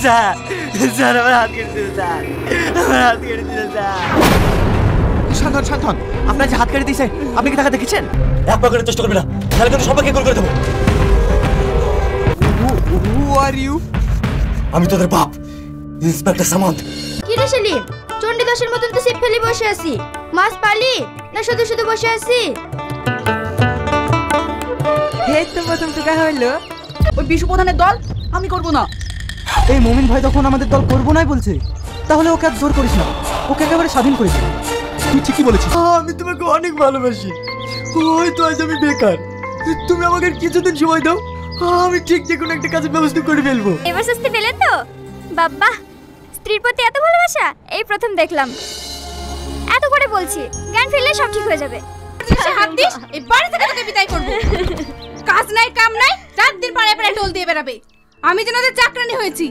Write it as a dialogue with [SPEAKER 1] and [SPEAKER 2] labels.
[SPEAKER 1] Sir sir আমার হাত কেটে দিল স্যার, আমার হাত কেটে দিল স্যার।
[SPEAKER 2] শান্তন শান্তন, আপনার যে হাত কেটে দিয়েছে আপনি কি টাকা দেখেছেন?
[SPEAKER 3] এক পাকের চেষ্টা করবি না, তাহলে কিন্তু সবাইকে কল করে দেবো।
[SPEAKER 2] হু আর ইউ?
[SPEAKER 3] আমি তোদের বাপ, ইন্সপেক্টর সামন্ত।
[SPEAKER 4] কি রে সেলিম, চণ্ডীদাসের মতন তো সিপ ফেলে বসে আছি। মাছ পালি না শুধু শুধু বসে আছি?
[SPEAKER 1] এই তো প্রথম টুকা হইলো।
[SPEAKER 5] ওই বিশু প্রধানের দল আমি করব না।
[SPEAKER 2] এই মমিন ভাই তখন আমাদের দল করবো নাই বলছে, তাহলে ওকে আর জোর করিস না, ওকে একেবারে স্বাধীন করে দে। তুই ঠিকই বলেছিস।
[SPEAKER 1] আমি তোমাকে অনেক ভালোবাসি, হয়তো আজ আমি বেকার, তুমি আমাকে কিছুদিন সময় দাও, আমি ঠিক যে কোনো একটা কাজের ব্যবস্থা করে ফেলবো।
[SPEAKER 4] এবার স্বস্তি পেলে তো? বাবা, স্ত্রীর প্রতি এত ভালোবাসা এই প্রথম দেখলাম। এত করে বলছি, জ্ঞান ফিরলে সব ঠিক হয়ে যাবে।
[SPEAKER 5] হাত দিস, এই বাড়ি থেকে তোকে বিদায় করব। কাজ নাই কাম নাই, রাত দিন পাড়ায় পাড়ায় টোল দিয়ে বেড়াবে। আমি যেন ওদের চাকরানি হয়েছি,